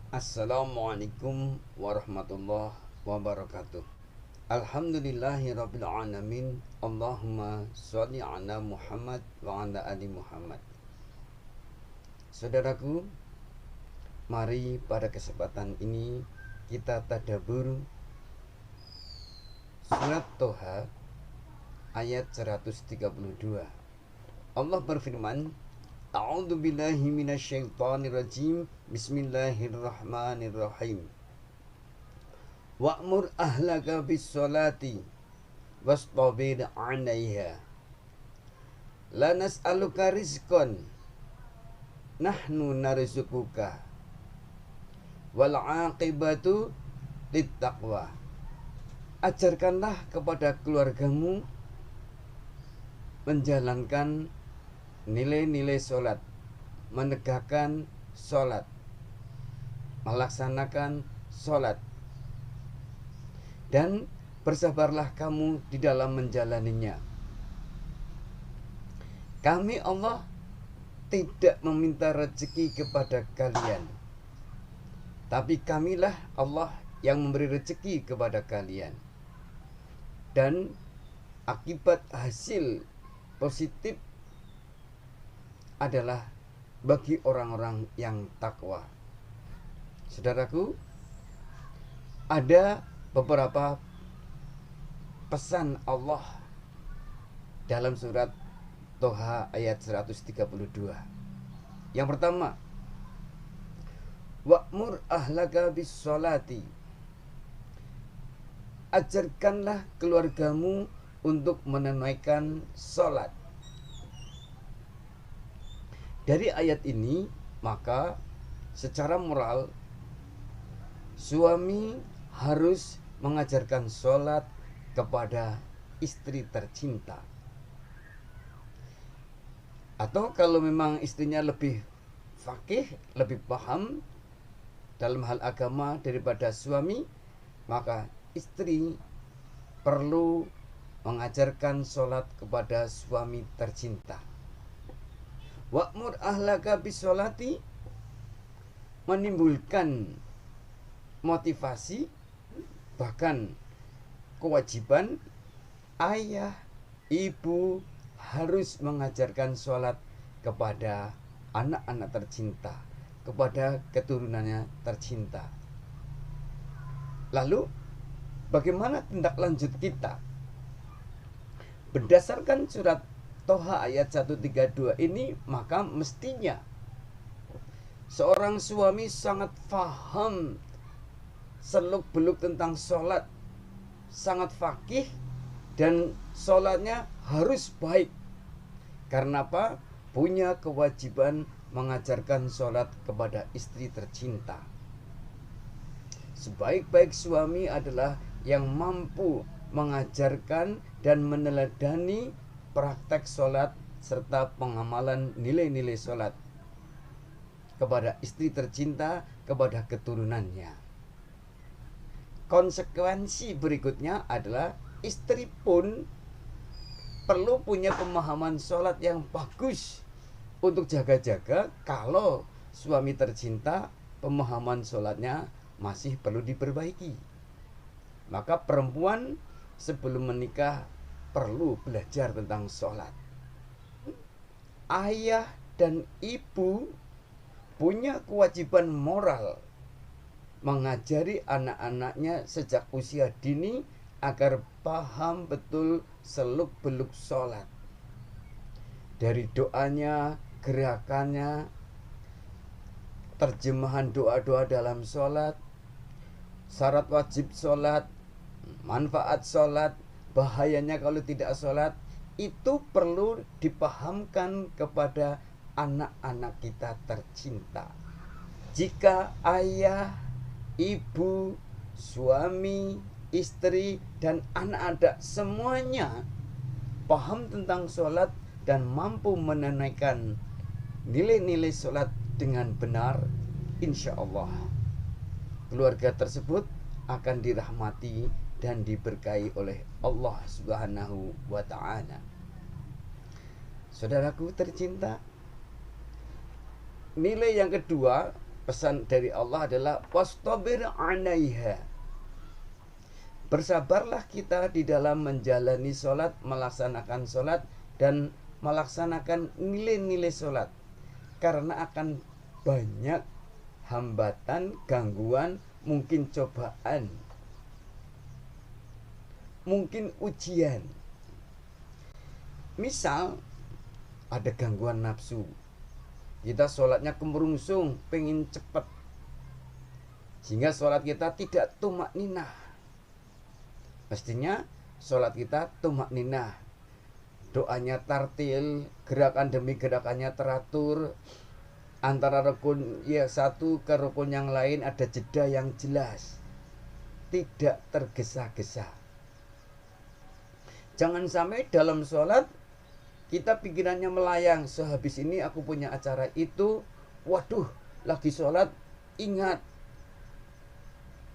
Assalamualaikum warahmatullahi wabarakatuh. Alhamdulillahirabbil alamin. Allahumma sholli ala Muhammad wa ala ali Muhammad. Saudaraku, mari pada kesempatan ini kita tadabbur surat Toha ayat 132. Allah berfirman, A'udzu billahi minasyaitonir rajim. Bismillahirrahmanirrahim. Wa'mur ahlaka bis sholati wastabir 'alaiha. La nas'aluka rizqan nahnu narzuquka wal 'aqibatu littaqwa. Ajarkanlah kepada keluargamu menjalankan nilai-nilai sholat, menegakkan sholat, melaksanakan sholat, dan bersabarlah kamu di dalam menjalaninya. Kami Allah tidak meminta rezeki kepada kalian, tapi kamilah Allah yang memberi rezeki kepada kalian. Dan akibat hasil positif adalah bagi orang-orang yang takwa. Saudaraku, ada beberapa pesan Allah dalam surat Toha ayat 132. Yang pertama, wa'mur ahlaka bis sholati. Ajarkanlah keluargamu untuk menunaikan sholat. Dari ayat ini, maka secara moral suami harus mengajarkan sholat kepada istri tercinta. Atau kalau memang istrinya lebih faqih, lebih paham dalam hal agama daripada suami, maka istri perlu mengajarkan sholat kepada suami tercinta. Wa'mur ahlaka bisolati menimbulkan motivasi, bahkan kewajiban ayah, ibu harus mengajarkan sholat kepada anak-anak tercinta, kepada keturunannya tercinta. Lalu bagaimana tindak lanjut kita? Berdasarkan surat Toha ayat 132 ini, maka mestinya seorang suami sangat faham seluk-beluk tentang sholat, sangat faqih, dan sholatnya harus baik. Karena apa? Punya kewajiban mengajarkan sholat kepada istri tercinta. Sebaik-baik suami adalah yang mampu mengajarkan dan meneladani praktek sholat serta pengamalan nilai-nilai sholat kepada istri tercinta, kepada keturunannya. Konsekuensi berikutnya adalah istri pun perlu punya pemahaman sholat yang bagus untuk jaga-jaga kalau suami tercinta pemahaman sholatnya masih perlu diperbaiki. Maka perempuan sebelum menikah perlu belajar tentang sholat. Ayah dan ibu punya kewajiban moral mengajari anak-anaknya sejak usia dini agar paham betul seluk-beluk sholat. Dari doanya, gerakannya, terjemahan doa-doa dalam sholat, syarat wajib sholat, manfaat sholat, bahayanya kalau tidak sholat, itu perlu dipahamkan kepada anak-anak kita tercinta. Jika ayah, ibu, suami, istri, dan anak-anak semuanya paham tentang sholat dan mampu menunaikan nilai-nilai sholat dengan benar, insya Allah keluarga tersebut akan dirahmati dan diberkahi oleh Allah Subhanahu wa ta'ala. Saudaraku tercinta, nilai yang kedua pesan dari Allah adalah wastabir 'alaiha. Bersabarlah kita di dalam menjalani sholat, melaksanakan sholat, dan melaksanakan nilai-nilai sholat. Karena akan banyak hambatan, gangguan, mungkin cobaan, mungkin ujian. Misal ada gangguan nafsu, kita sholatnya kemerungsung, pengen cepat, sehingga sholat kita tidak tumak ninah. Mestinya sholat kita tumak ninah, doanya tartil, gerakan demi gerakannya teratur, antara rukun satu ke rukun yang lain ada jeda yang jelas, tidak tergesa-gesa. Jangan sampai dalam sholat kita pikirannya melayang, sehabis ini aku punya acara itu, waduh lagi sholat, ingat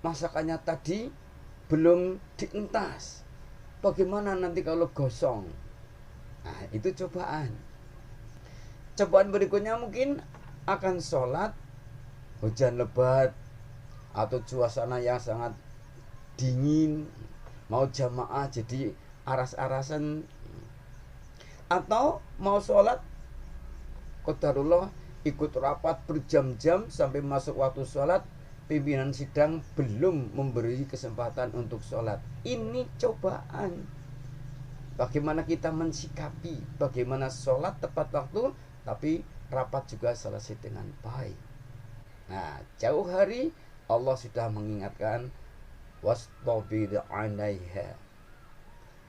masakannya tadi belum dientas, bagaimana nanti kalau gosong. Nah, itu cobaan. Cobaan berikutnya mungkin akan sholat hujan lebat atau suasana yang sangat dingin, mau jamaah jadi aras-arasan, atau mau sholat qadarullah ikut rapat berjam-jam sampai masuk waktu sholat, pimpinan sidang belum memberi kesempatan untuk sholat. Ini cobaan. Bagaimana kita mensikapi, bagaimana sholat tepat waktu, tapi rapat juga selesai dengan baik. Nah, jauh hari Allah sudah mengingatkan wastabir 'alaiha.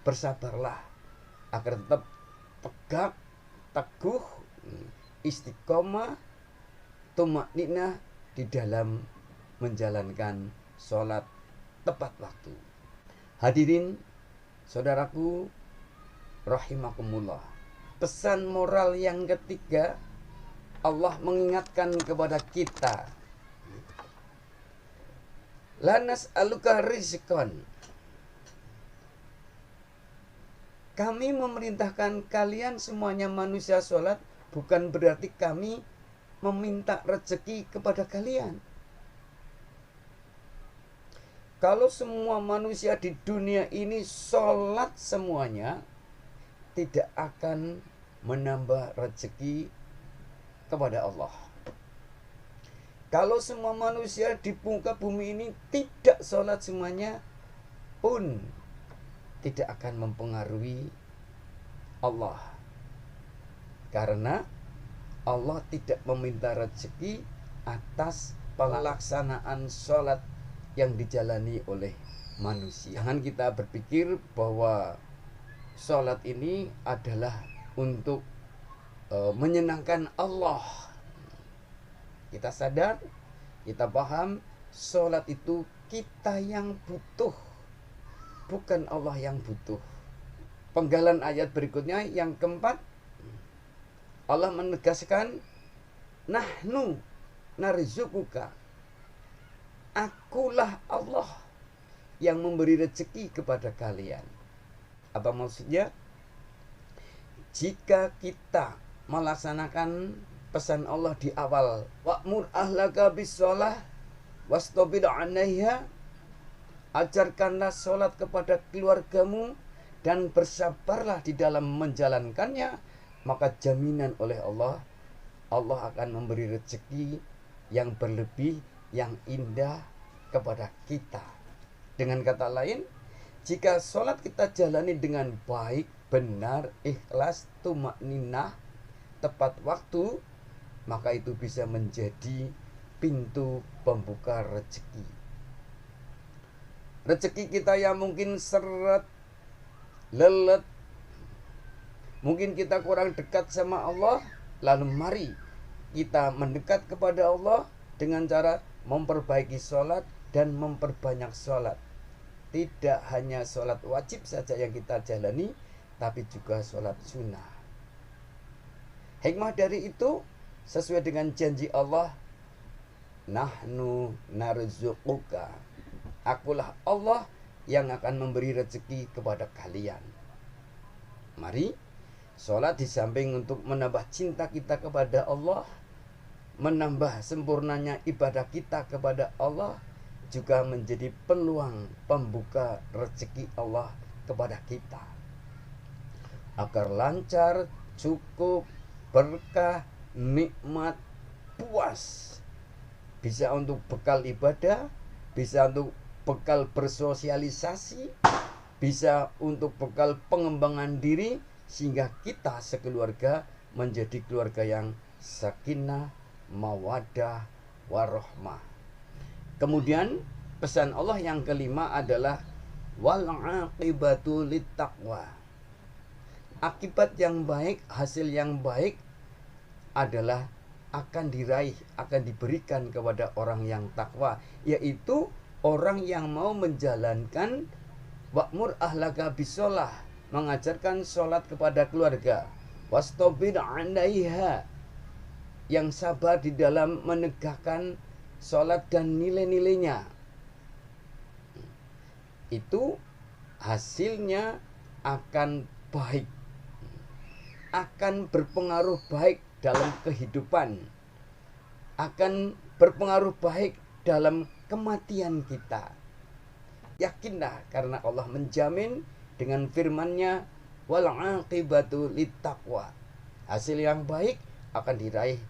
Bersabarlah agar tetap tegak, teguh, istiqomah, tumakninah di dalam menjalankan sholat tepat waktu. Hadirin saudaraku rahimakumullah, pesan moral yang ketiga, Allah mengingatkan kepada kita, la nas'aluka rizqan. Kami memerintahkan kalian semuanya manusia sholat, bukan berarti kami meminta rezeki kepada kalian. Kalau semua manusia di dunia ini sholat semuanya, tidak akan menambah rezeki kepada Allah. Kalau semua manusia di muka bumi ini tidak sholat semuanya pun tidak akan mempengaruhi Allah. Karena Allah tidak meminta rezeki atas pelaksanaan sholat yang dijalani oleh manusia. Jangan kita berpikir bahwa sholat ini adalah untuk menyenangkan Allah. Kita sadar, kita paham, sholat itu kita yang butuh, bukan Allah yang butuh. Penggalan ayat berikutnya yang keempat, Allah menegaskan, nahnu narzukuka. Akulah Allah yang memberi rezeki kepada kalian. Apa maksudnya? Jika kita melaksanakan pesan Allah di awal, wa'mur ahlaka bis-shalah wastabir 'alaiha, ajarkanlah sholat kepada keluargamu dan bersabarlah di dalam menjalankannya, maka jaminan oleh Allah, Allah akan memberi rezeki yang berlebih, yang indah kepada kita. Dengan kata lain, jika sholat kita jalani dengan baik, benar, ikhlas, tumakninah, tepat waktu, maka itu bisa menjadi pintu pembuka rezeki. Rezeki kita yang mungkin seret, lelet, mungkin kita kurang dekat sama Allah, lalu mari kita mendekat kepada Allah dengan cara memperbaiki sholat dan memperbanyak sholat. Tidak hanya sholat wajib saja yang kita jalani, tapi juga sholat sunnah. Hikmah dari itu sesuai dengan janji Allah, nahnu narzuquka. Akulah Allah yang akan memberi rezeki kepada kalian. Mari sholat di samping untuk menambah cinta kita kepada Allah, menambah sempurnanya ibadah kita kepada Allah, juga menjadi peluang pembuka rezeki Allah kepada kita, agar lancar, cukup, berkah, nikmat, puas, bisa untuk bekal ibadah, bisa untuk bekal bersosialisasi, bisa untuk bekal pengembangan diri, sehingga kita sekeluarga menjadi keluarga yang sakinah, mawaddah, warohmah. Kemudian pesan Allah yang kelima adalah wal aqibatu littaqwa. Akibat yang baik, hasil yang baik adalah akan diraih, akan diberikan kepada orang yang takwa, yaitu orang yang mau menjalankan wa'mur ahlaka bisolah, mengajarkan sholat kepada keluarga, wastabir 'alaiha, yang sabar di dalam menegakkan sholat dan nilai-nilainya. Itu hasilnya akan baik, akan berpengaruh baik dalam kehidupan, akan berpengaruh baik dalam kematian kita. Yakinlah, karena Allah menjamin dengan firman-Nya wal aqibatu littaqwa. Hasil yang baik akan diraih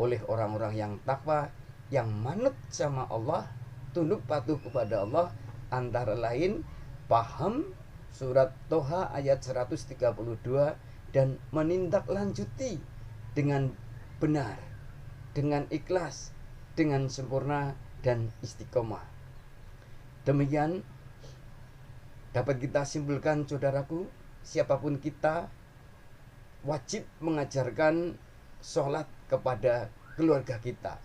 oleh orang-orang yang takwa, yang manut sama Allah, tunduk patuh kepada Allah, antara lain paham surat Toha ayat 132 dan menindaklanjuti dengan benar, dengan ikhlas, dengan sempurna dan istiqomah. Demikian dapat kita simpulkan, saudaraku, siapapun kita wajib mengajarkan sholat kepada keluarga kita,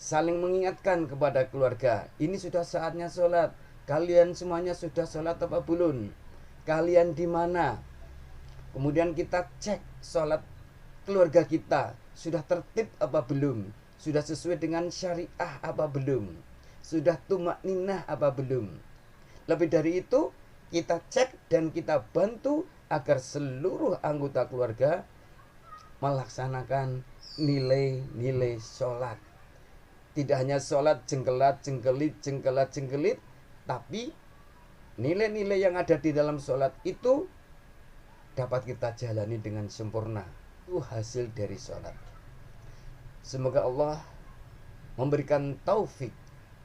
saling mengingatkan kepada keluarga, ini sudah saatnya sholat, kalian semuanya sudah sholat apa belum, kalian di mana. Kemudian kita cek sholat keluarga kita sudah tertib apa belum, sudah sesuai dengan syariah apa belum, sudah tumakninah apa belum. Lebih dari itu, kita cek dan kita bantu agar seluruh anggota keluarga melaksanakan nilai-nilai sholat. Tidak hanya sholat jengkelat-jengkelit, tapi nilai-nilai yang ada di dalam sholat itu dapat kita jalani dengan sempurna. Itu hasil dari sholat. Semoga Allah memberikan taufik,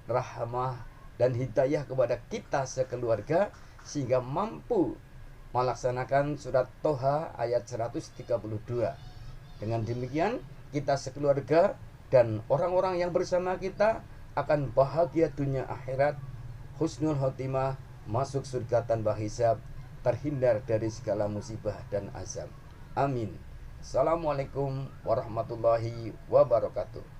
rahmah, dan hidayah kepada kita sekeluarga, sehingga mampu melaksanakan surat Toha ayat 132. Dengan demikian, kita sekeluarga dan orang-orang yang bersama kita akan bahagia dunia akhirat, husnul khotimah, masuk surga tanpa hisab, terhindar dari segala musibah dan azab. Amin. Assalamualaikum warahmatullahi wabarakatuh.